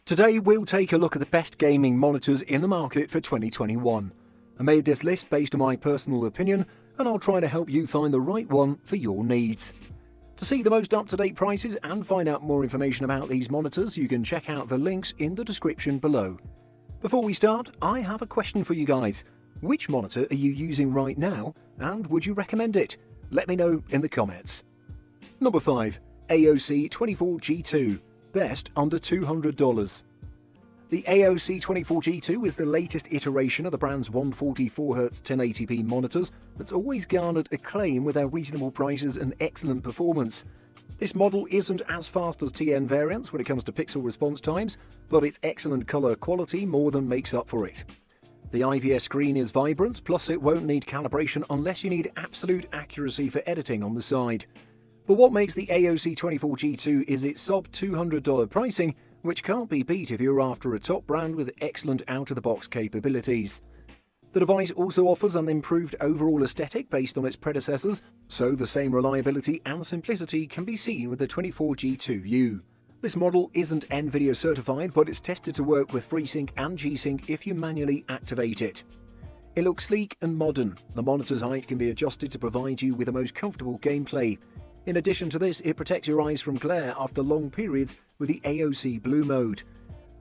Today we'll take a look at the best gaming monitors in the market for 2021. I made this list based on my personal opinion, and I'll try to help you find the right one for your needs. To see the most up-to-date prices and find out more information about these monitors, you can check out the links in the description below. Before we start, I have a question for you guys. Which monitor are you using right now, and would you recommend it? Let me know in the comments. Number 5. AOC24G2. Best under $200. The AOC24G2 is the latest iteration of the brand's 144Hz 1080p monitors that's always garnered acclaim with their reasonable prices and excellent performance. This model isn't as fast as TN variants when it comes to pixel response times, but its excellent color quality more than makes up for it. The IPS screen is vibrant, plus it won't need calibration unless you need absolute accuracy for editing on the side. But what makes the AOC24G2 is its sub-$200 pricing, which can't be beat if you're after a top brand with excellent out-of-the-box capabilities. The device also offers an improved overall aesthetic based on its predecessors, so the same reliability and simplicity can be seen with the 24G2U. This model isn't Nvidia certified, but it's tested to work with FreeSync and G-Sync if you manually activate it. It looks sleek and modern. The monitor's height can be adjusted to provide you with the most comfortable gameplay. In addition to this, it protects your eyes from glare after long periods with the AOC Blue mode.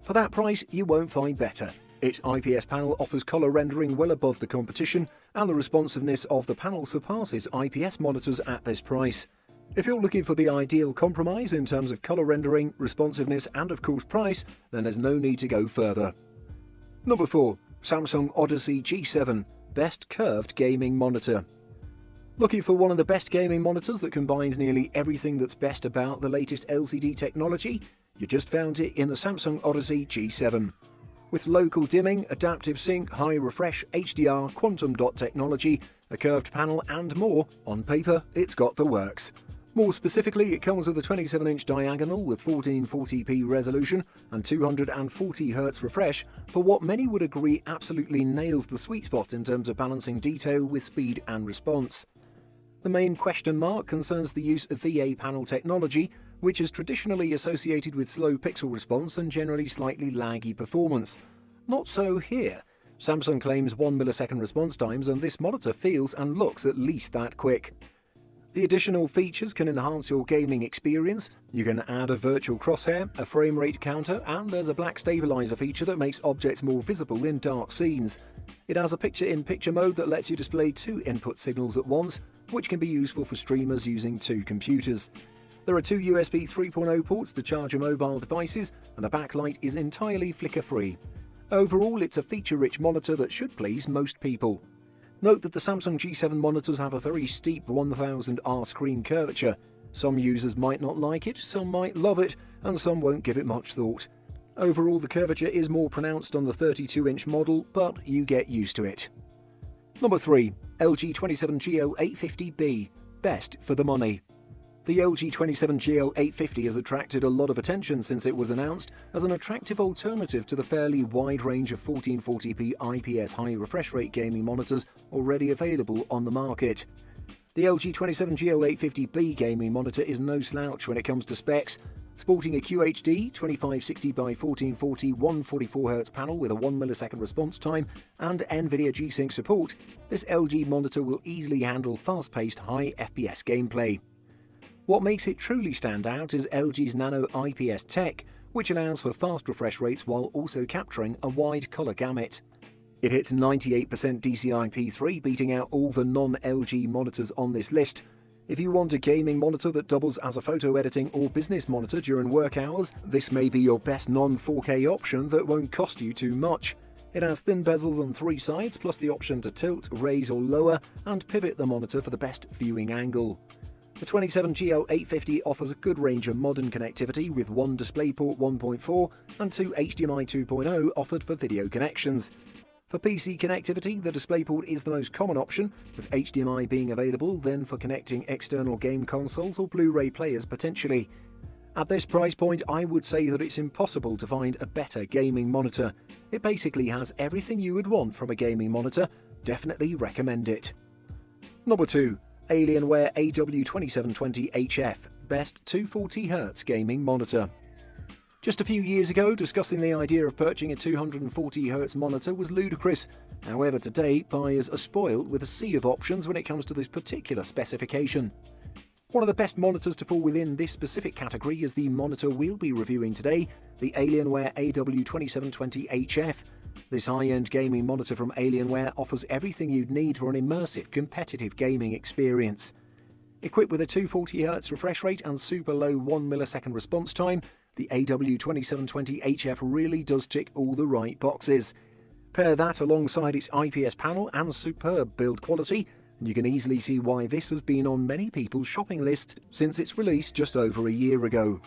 For that price, you won't find better. Its IPS panel offers color rendering well above the competition, and the responsiveness of the panel surpasses IPS monitors at this price. If you're looking for the ideal compromise in terms of color rendering, responsiveness, and of course price, then there's no need to go further. Number 4. Samsung Odyssey G7. Best curved gaming monitor. Looking for one of the best gaming monitors that combines nearly everything that's best about the latest LCD technology? You just found it in the Samsung Odyssey G7. With local dimming, adaptive sync, high refresh, HDR, quantum dot technology, a curved panel and more, on paper it's got the works. More specifically, it comes with a 27-inch diagonal with 1440p resolution and 240Hz refresh for what many would agree absolutely nails the sweet spot in terms of balancing detail with speed and response. The main question mark concerns the use of VA panel technology, which is traditionally associated with slow pixel response and generally slightly laggy performance. Not so here. Samsung claims 1 millisecond response times, and this monitor feels and looks at least that quick. The additional features can enhance your gaming experience. You can add a virtual crosshair, a frame rate counter, and there's a black stabilizer feature that makes objects more visible in dark scenes. It has a picture-in-picture mode that lets you display 2 input signals at once, which can be useful for streamers using 2 computers. There are 2 USB 3.0 ports to charge your mobile devices, and the backlight is entirely flicker-free. Overall, it's a feature-rich monitor that should please most people. Note that the Samsung G7 monitors have a very steep 1000R screen curvature. Some users might not like it, some might love it, and some won't give it much thought. Overall, the curvature is more pronounced on the 32-inch model, but you get used to it. Number 3. LG 27GL850B. Best for the money. The LG 27GL850 has attracted a lot of attention since it was announced as an attractive alternative to the fairly wide range of 1440p IPS high refresh rate gaming monitors already available on the market. The LG 27GL850B gaming monitor is no slouch when it comes to specs. Sporting a QHD 2560x1440 144Hz panel with a 1 millisecond response time and Nvidia G-Sync support, this LG monitor will easily handle fast-paced high FPS gameplay. What makes it truly stand out is LG's Nano IPS tech, which allows for fast refresh rates while also capturing a wide color gamut. It hits 98% DCI-P3, beating out all the non-LG monitors on this list. If you want a gaming monitor that doubles as a photo editing or business monitor during work hours, this may be your best non-4K option that won't cost you too much. It has thin bezels on 3 sides, plus the option to tilt, raise or lower, and pivot the monitor for the best viewing angle. The 27GL850 offers a good range of modern connectivity with 1 DisplayPort 1.4 and 2 HDMI 2.0 offered for video connections. For PC connectivity, the DisplayPort is the most common option, with HDMI being available then for connecting external game consoles or Blu-ray players potentially. At this price point, I would say that it's impossible to find a better gaming monitor. It basically has everything you would want from a gaming monitor. Definitely recommend it. Number 2. Alienware AW2720HF. Best 240Hz gaming monitor. Just a few years ago, discussing the idea of purchasing a 240Hz monitor was ludicrous. However, today, buyers are spoiled with a sea of options when it comes to this particular specification. One of the best monitors to fall within this specific category is the monitor we'll be reviewing today, the Alienware AW2720HF. This high-end gaming monitor from Alienware offers everything you'd need for an immersive, competitive gaming experience. Equipped with a 240Hz refresh rate and super low 1 millisecond response time, the AW2720HF really does tick all the right boxes. Pair that alongside its IPS panel and superb build quality, and you can easily see why this has been on many people's shopping list since its release just over a year ago.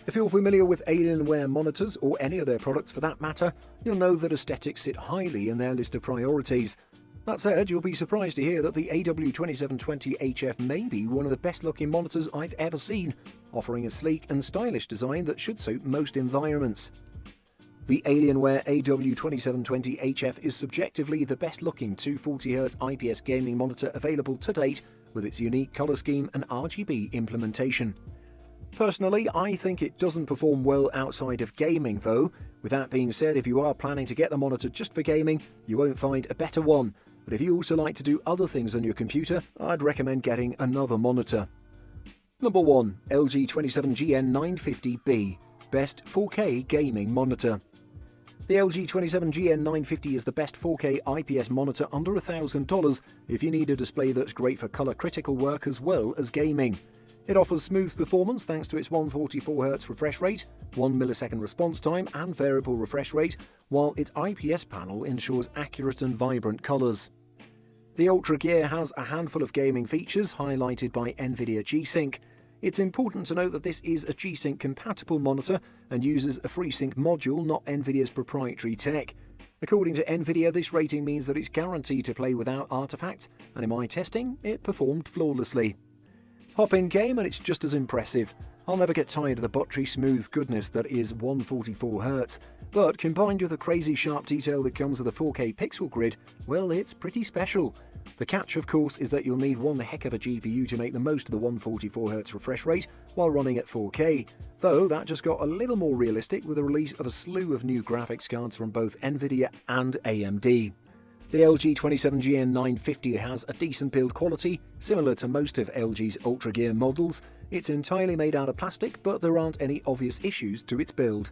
If you're familiar with Alienware monitors, or any of their products for that matter, you'll know that aesthetics sit highly in their list of priorities. That said, you'll be surprised to hear that the AW2720HF may be one of the best looking monitors I've ever seen, offering a sleek and stylish design that should suit most environments. The Alienware AW2720HF is subjectively the best looking 240Hz IPS gaming monitor available to date, with its unique colour scheme and RGB implementation. Personally, I think it doesn't perform well outside of gaming though. With that being said, if you are planning to get the monitor just for gaming, you won't find a better one. But if you also like to do other things on your computer, I'd recommend getting another monitor. Number 1. LG 27GN950B, Best 4K Gaming Monitor. The LG 27GN950 is the best 4K IPS monitor under $1,000 if you need a display that's great for color critical work as well as gaming. It offers smooth performance thanks to its 144Hz refresh rate, 1 millisecond response time and variable refresh rate, while its IPS panel ensures accurate and vibrant colors. The Ultra Gear has a handful of gaming features highlighted by Nvidia G-Sync. It's important to note that this is a G-Sync compatible monitor and uses a FreeSync module, not Nvidia's proprietary tech. According to Nvidia, this rating means that it's guaranteed to play without artifacts, and in my testing, it performed flawlessly. Hop in game and it's just as impressive. I'll never get tired of the buttery smooth goodness that is 144Hz, but combined with the crazy sharp detail that comes with a 4K pixel grid, well, it's pretty special. The catch, of course, is that you'll need one heck of a GPU to make the most of the 144Hz refresh rate while running at 4K, though that just got a little more realistic with the release of a slew of new graphics cards from both Nvidia and AMD. The LG 27GN950 has a decent build quality, similar to most of LG's Ultra Gear models. It's entirely made out of plastic, but there aren't any obvious issues to its build.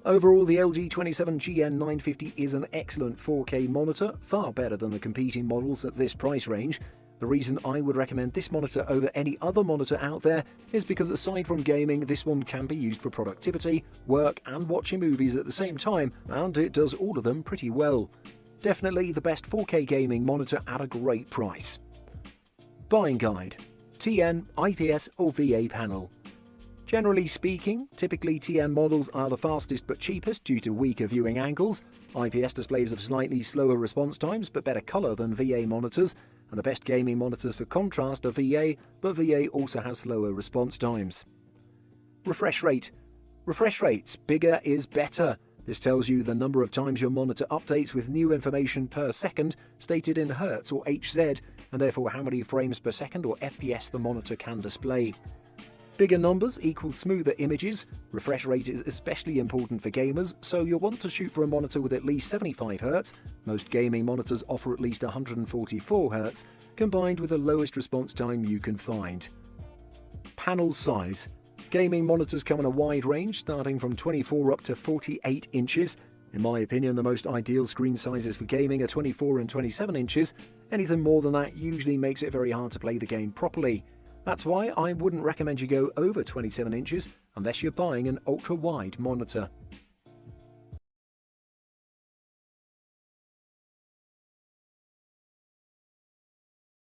Overall, the LG 27GN950 is an excellent 4K monitor, far better than the competing models at this price range. The reason I would recommend this monitor over any other monitor out there is because aside from gaming, this one can be used for productivity, work and watching movies at the same time, and it does all of them pretty well. Definitely the best 4K gaming monitor at a great price. Buying guide: TN, IPS or VA panel. Generally speaking, typically TN models are the fastest but cheapest due to weaker viewing angles. IPS displays have slightly slower response times but better colour than VA monitors, and the best gaming monitors for contrast are VA, but VA also has slower response times. Refresh rate. Refresh rates, bigger is better. This tells you the number of times your monitor updates with new information per second, stated in Hz or Hz, and therefore how many frames per second or FPS the monitor can display. Bigger numbers equal smoother images. Refresh rate is especially important for gamers, so you'll want to shoot for a monitor with at least 75Hz. Most gaming monitors offer at least 144Hz, combined with the lowest response time you can find. Panel size. Gaming monitors come in a wide range, starting from 24 up to 48 inches. In my opinion, the most ideal screen sizes for gaming are 24 and 27 inches. Anything more than that usually makes it very hard to play the game properly. That's why I wouldn't recommend you go over 27 inches unless you're buying an ultra-wide monitor.